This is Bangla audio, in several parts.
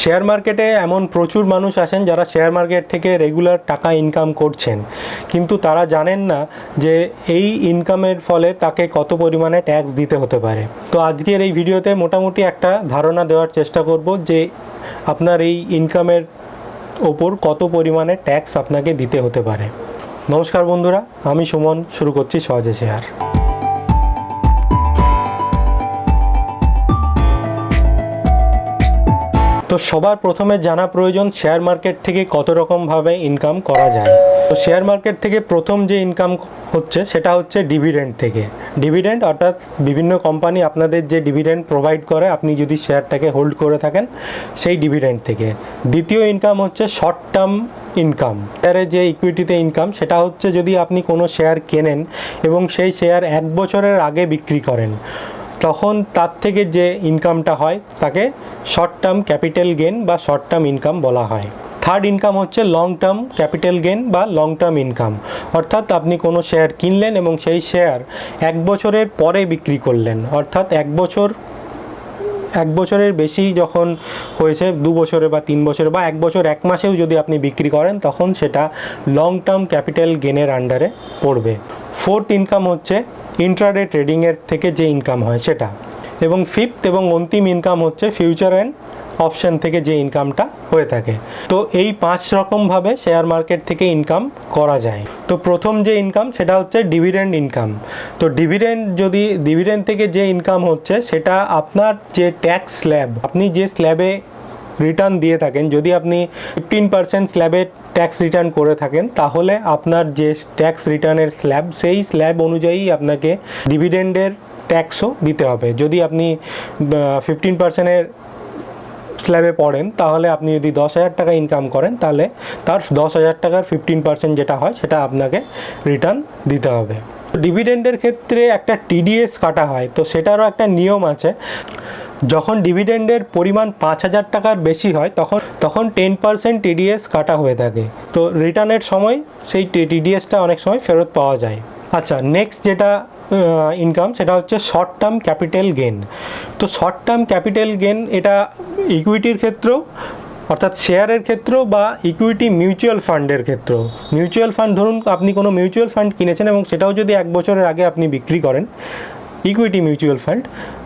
শেয়ার মার্কেটে এমন প্রচুর মানুষ আছেন যারা শেয়ার মার্কেট থেকে রেগুলার টাকা ইনকাম করছেন, কিন্তু তারা জানেন না যে এই ইনকামের ফলে তাকে কত পরিমাণে ট্যাক্স দিতে হতে পারে। তো আজকের এই ভিডিওতে মোটামুটি একটা ধারণা দেওয়ার চেষ্টা করব যে আপনার এই ইনকামের ওপর কত পরিমাণে ট্যাক্স আপনাকে দিতে হতে পারে। নমস্কার বন্ধুরা, আমি সুমন, শুরু করছি সহজে শেয়ার। তো সবার প্রথমে জানা প্রয়োজন শেয়ার মার্কেট থেকে কত রকমভাবে ইনকাম করা যায়। তো শেয়ার মার্কেট থেকে প্রথম যে ইনকাম হচ্ছে সেটা হচ্ছে ডিভিডেন্ড থেকে। ডিভিডেন্ড অর্থাৎ বিভিন্ন কোম্পানি আপনাদের যে ডিভিডেন্ড প্রোভাইড করে, আপনি যদি শেয়ারটাকে হোল্ড করে থাকেন সেই ডিভিডেন্ড থেকে। দ্বিতীয় ইনকাম হচ্ছে শর্ট টার্ম ইনকাম। শেয়ারে যে ইকুইটিতে ইনকাম সেটা হচ্ছে যদি আপনি কোনো শেয়ার কেনেন এবং সেই শেয়ার 1 বছরের আগে বিক্রি করেন, তখন তার থেকে যে ইনকামটা হয় তাকে শর্ট টার্ম ক্যাপিটাল গেন বা শর্ট টার্ম ইনকাম বলা হয়। থার্ড ইনকাম হচ্ছে লং টার্ম ক্যাপিটাল গেন বা লং টার্ম ইনকাম, অর্থাৎ আপনি কোনো শেয়ার কিনলেন এবং সেই শেয়ার 1 বছরের পরে বিক্রি করলেন, অর্থাৎ 1 বছরের বেশি যখন হয়েছে, 2 বছরে বা 3 বছরে বা 1 বছর 1 মাসেও যদি আপনি বিক্রি করেন, তখন সেটা লং টার্ম ক্যাপিটাল গেনের আন্ডারে পড়বে। ফোর্থ ইনকাম হচ্ছে ইন্ট্রাডে ট্রেডিংয়ের থেকে যে ইনকাম হয় সেটা। এবং ফিফথ এবং অন্তিম ইনকাম হচ্ছে ফিউচার অ্যান্ড অপশন থেকে যে ইনকামটা হয়ে থাকে। তো এই 5 রকমভাবে শেয়ার মার্কেট থেকে ইনকাম করা যায়। তো প্রথম যে ইনকাম সেটা হচ্ছে ডিভিডেন্ড ইনকাম। তো ডিভিডেন্ড থেকে যে ইনকাম হচ্ছে সেটা আপনার যে ট্যাক্স স্ল্যাব, আপনি যে স্ল্যাবে রিটার্ন দিয়ে থাকেন, যদি আপনি 15% স্ল্যাবে ট্যাক্স রিটার্ন করে থাকেন, তাহলে আপনার যে ট্যাক্স রিটার্নের স্ল্যাব, সেই স্ল্যাব অনুযায়ী আপনাকে ডিভিডেন্ডের ট্যাক্সও দিতে হবে। যদি আপনি 15%-এর স্ল্যাবে পড়েন, তাহলে আপনি যদি 10,000 টাকা ইনকাম করেন, তাহলে তার 10,000 টাকার 15% যেটা হয় সেটা আপনাকে রিটার্ন দিতে হবে। ডিভিডেন্ডের ক্ষেত্রে একটা টিডিএস কাটা হয়, তো সেটারও একটা নিয়ম আছে। যখন ডিভিডেন্ডের পরিমাণ 5,000 টাকার বেশি হয়, তখন 10% টিডিএস কাটা হয়ে থাকে। তো রিটার্নের সময় সেই টিডিএসটা অনেক সময় ফেরত পাওয়া যায়। আচ্ছা, নেক্সট যেটা ইনকাম সেটা হচ্ছে শর্ট টার্ম ক্যাপিটাল গেন। তো শর্ট টার্ম ক্যাপিটাল গেন এটা ইকুইটির ক্ষেত্রেও, অর্থাৎ শেয়ারের ক্ষেত্রেও বা ইকুইটি মিউচুয়াল ফান্ডের ক্ষেত্রেও। মিউচুয়াল ফান্ড, ধরুন আপনি কোনো মিউচুয়াল ফান্ড কিনেছেন এবং সেটাও যদি 1 বছরের আগে আপনি বিক্রি করেন, ইকুইটি মিউচুয়াল ফান্ড,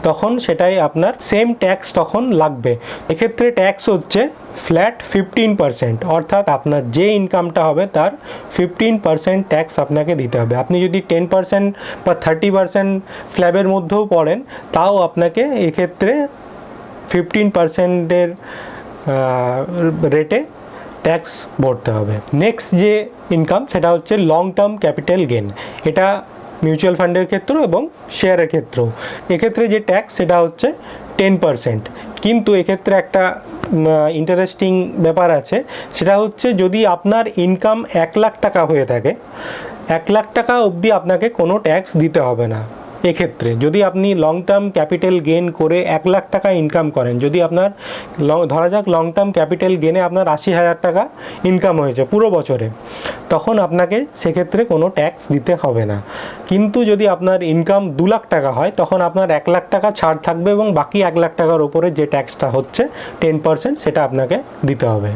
তখন সেটাই আপনার সেম ট্যাক্স তখন লাগবে। এক্ষেত্রে ট্যাক্স হচ্ছে ফ্ল্যাট 15%, অর্থাৎ আপনার যে ইনকামটা হবে তার 15% ট্যাক্স আপনাকে দিতে হবে। আপনি যদি 10% বা 30% স্ল্যাবের মধ্যেও পড়েন, তাও আপনাকে এক্ষেত্রে 15%-এর রেটে ট্যাক্স ভরতে হবে। নেক্সট যে ইনকাম সেটা হচ্ছে লং টার্ম ক্যাপিটাল গেন। এটা মিউচুয়াল ফান্ডের ক্ষেত্রেও এবং শেয়ারের ক্ষেত্রেও। এক্ষেত্রে যে ট্যাক্স সেটা হচ্ছে 10%। কিন্তু এক্ষেত্রে একটা ইন্টারেস্টিং ব্যাপার আছে, সেটা হচ্ছে যদি আপনার ইনকাম 1 লাখ টাকা হয়ে থাকে, 1 লাখ টাকা অবধি আপনাকে কোনো ট্যাক্স দিতে হবে না। এক্ষেত্রে যদি আপনি লং টার্ম ক্যাপিটাল গেন করে 1 লাখ টাকা ইনকাম করেন, যদি আপনার ধরা যাক লং টার্ম ক্যাপিটাল গেনে আপনার 80,000 টাকা ইনকাম হয়েছে পুরো বছরে, তখন আপনাকে সেক্ষেত্রে কোনো ট্যাক্স দিতে হবে না। কিন্তু যদি আপনার ইনকাম 2 লাখ টাকা হয়, তখন আপনার 1 লাখ টাকা ছাড় থাকবে এবং বাকি 1 লাখ টাকার ওপরে যে ট্যাক্সটা হচ্ছে 10%, সেটা আপনাকে দিতে হবে।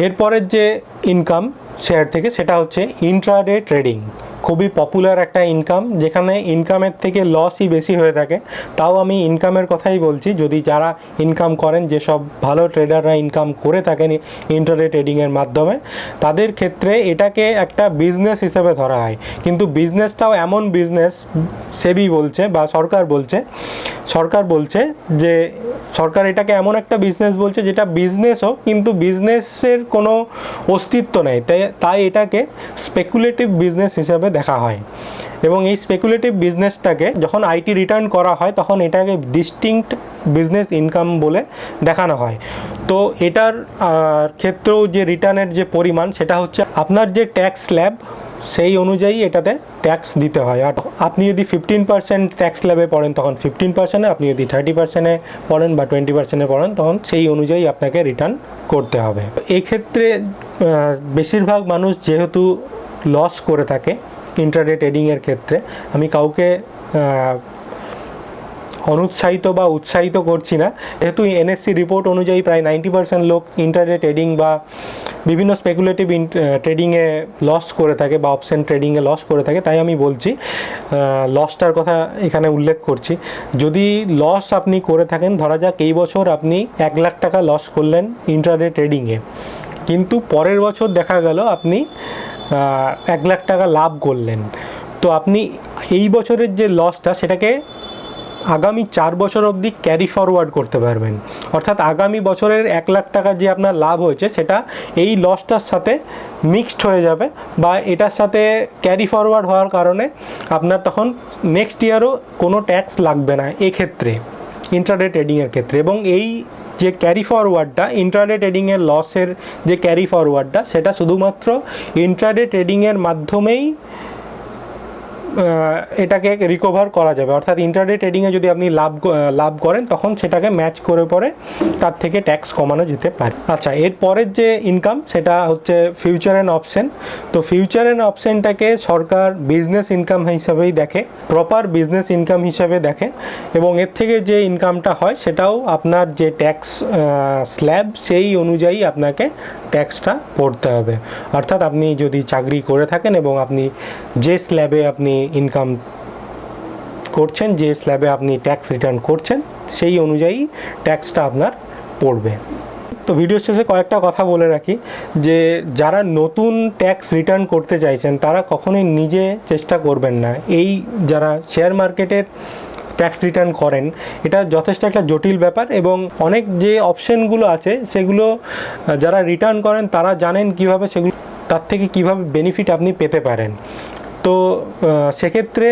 এরপরের যে ইনকাম শেয়ার থেকে সেটা হচ্ছে ইন্ট্রাডে ট্রেডিং। খুবই পপুলার একটা ইনকাম, যেখানে ইনকামের থেকে লসই বেশি হয়ে থাকে। তাও আমি ইনকামের কথাই বলছি। যদি যারা ইনকাম করেন, যেসব ভালো ট্রেডাররা ইনকাম করে থাকেন ইন্ট্রাডে ট্রেডিংয়ের মাধ্যমে, তাদের ক্ষেত্রে এটাকে একটা বিজনেস হিসেবে ধরা হয়। কিন্তু বিজনেসটাও এমন বিজনেস, সেবি বলছে বা সরকার বলছে যে সরকার এটাকে এমন একটা বিজনেস বলছে যেটা বিজনেসও, কিন্তু বিজনেসের কোনো অস্তিত্ব নেই। তাই এটাকে স্পেকুলেটিভ বিজনেস হিসেবে দেখা হয়। এবং এই স্পেকুলেটিভ বিজনেসটাকে যখন আইটি রিটার্ন করা হয়, তখন এটাকে ডিস্টিংক্ট বিজনেস ইনকাম বলে দেখানো হয়। তো এটার ক্ষেত্রেও যে রিটার্নের যে পরিমাণ, সেটা হচ্ছে আপনার যে ট্যাক্স স্ল্যাব, সেই অনুযায়ী এটাতে ট্যাক্স দিতে হয়। আর আপনি যদি 15% ট্যাক্স স্ল্যাবে পড়েন, তখন 15%-এ, আপনি যদি 30%-এ পড়েন বা 20%-এ পড়েন, তখন সেই অনুযায়ী আপনাকে রিটার্ন করতে হবে। এই ক্ষেত্রে বেশিরভাগ মানুষ যেহেতু লস করে থাকে ইন্ট্রাডে ট্রেডিংয়ের ক্ষেত্রে, আমি কাউকে অনুৎসাহিত বা উৎসাহিত করছি না, যেহেতু এনএসসি রিপোর্ট অনুযায়ী প্রায় 90% লোক ইন্টারডে ট্রেডিং বা বিভিন্ন স্পেকুলেটিভ ট্রেডিংয়ে লস করে থাকে বা অপশন ট্রেডিংয়ে লস করে থাকে, তাই আমি বলছি লসটার কথা এখানে উল্লেখ করছি। যদি লস আপনি করে থাকেন, ধরা যাক এই বছর আপনি 1 লাখ টাকা লস করলেন ইন্টারডে ট্রেডিংয়ে, কিন্তু পরের বছর দেখা গেল আপনি 1 লাখ টাকা লাভ করলেন, তো আপনি এই বছরের যে লসটা সেটাকে আগামী 4 বছর অবধি ক্যারি ফরওয়ার্ড করতে পারবেন। অর্থাৎ আগামী বছরের 1 লাখ টাকা যে আপনার লাভ হয়েছে সেটা এই লসটার সাথে মিক্সড হয়ে যাবে বা এটার সাথে ক্যারি ফরওয়ার্ড হওয়ার কারণে আপনার তখন নেক্সট ইয়ারও কোনো ট্যাক্স লাগবে না এক্ষেত্রে, ইন্ট্রাডে ট্রেডিংয়ের ক্ষেত্রে। এবং এই যে ক্যারি ফরওয়ার্ডটা, ইন্ট্রাডে ট্রেডিংয়ের লসের যে ক্যারি ফরওয়ার্ডটা, সেটা শুধুমাত্র ইন্ট্রাডে ট্রেডিংয়ের মাধ্যমেই এটাকে রিকভার করা যাবে। অর্থাৎ ইন্টারডে ট্রেডিংয়ে যদি আপনি লাভ করেন তখন সেটাকে ম্যাচ করে পরে তার থেকে ট্যাক্স কমানো যেতে পারে। আচ্ছা, এর পরের যে ইনকাম সেটা হচ্ছে ফিউচার অ্যান্ড অপশন। তো ফিউচার অ্যান্ড অপশনটাকে সরকার বিজনেস ইনকাম হিসাবেই দেখে, প্রপার বিজনেস ইনকাম হিসাবে দেখে, এবং এর থেকে যে ইনকামটা হয় সেটাও আপনার যে ট্যাক্স স্ল্যাব সেই অনুযায়ী আপনাকে ট্যাক্সটা পড়তে হবে। অর্থাৎ আপনি যদি চাকরি করে থাকেন এবং আপনি যে স্ল্যাবে আপনি ইনকাম করছেন, যে স্ল্যাবে আপনি ট্যাক্স রিটার্ন করছেন, সেই অনুযায়ী ট্যাক্সটা আপনার পড়বে। তো ভিডিও শেষে কয়েকটা কথা বলে রাখি যে যারা নতুন ট্যাক্স রিটার্ন করতে চাইছেন তারা কখনোই নিজে চেষ্টা করবেন না। এই যারা শেয়ার মার্কেটের ট্যাক্স রিটার্ন করেন, এটা যথেষ্ট একটা জটিল ব্যাপার, এবং অনেক যে অপশানগুলো আছে সেগুলো যারা রিটার্ন করেন তারা জানেন কিভাবে সেগুলো, তার থেকে কিভাবে বেনিফিট আপনি পেতে পারেন। তো সেক্ষেত্রে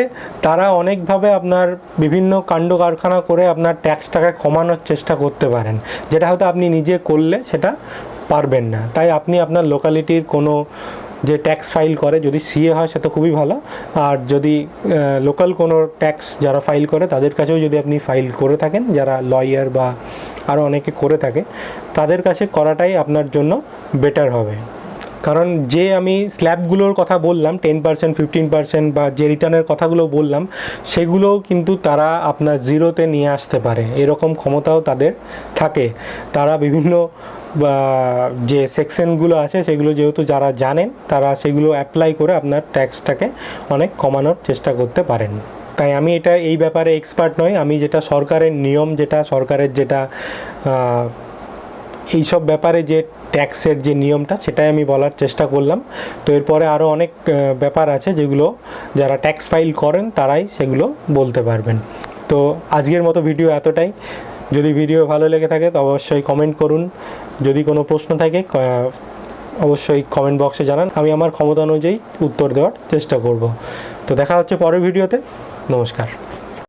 তারা অনেকভাবে আপনার বিভিন্ন কাণ্ড কারখানা করে আপনার ট্যাক্সটাকে কমানোর চেষ্টা করতে পারেন, যেটা হয়তো আপনি নিজে করলে সেটা পারবেন না। তাই আপনি আপনার লোকালিটির কোনো যে ট্যাক্স ফাইল করে, যদি সিএ হয় সেটা খুবই ভালো, আর যদি লোকাল কোনো ট্যাক্স যারা ফাইল করে তাদের কাছেও যদি আপনি ফাইল করে থাকেন, যারা লয়ার বা আরও অনেকে করে থাকে, তাদের কাছে করাটাই আপনার জন্য বেটার হবে। কারণ যে আমি স্ল্যাবগুলোর কথা বললাম 10%, 15% বা যে রিটার্নের কথাগুলো বললাম, সেগুলোও কিন্তু তারা আপনার জিরোতে নিয়ে আসতে পারে, এরকম ক্ষমতাও তাদের থাকে। তারা বিভিন্ন যে সেকশনগুলো আছে সেগুলো যেহেতু যারা জানেন, তারা সেগুলো অ্যাপ্লাই করে আপনার ট্যাক্সটাকে অনেক কমানোর চেষ্টা করতে পারেন। তাই আমি এই ব্যাপারে এক্সপার্ট নই, আমি যেটা সরকারের নিয়ম, যেটা সরকারের যেটা এইসব ব্যাপারে যে ট্যাক্সের যে নিয়মটা, সেটাই আমি বলার চেষ্টা করলাম। তো এরপরে আরও অনেক ব্যাপার আছে যেগুলো যারা ট্যাক্স ফাইল করেন তারাই সেগুলো বলতে পারবেন। তো আজকের মতো ভিডিও এতটাই। যদি ভিডিও ভালো লেগে থাকে তো অবশ্যই কমেন্ট করুন, যদি কোনো প্রশ্ন থাকে অবশ্যই কমেন্ট বক্সে জানান, আমি আমার ক্ষমতা অনুযায়ী উত্তর দেওয়ার চেষ্টা করব। তো দেখা হচ্ছে পরের ভিডিওতে। নমস্কার।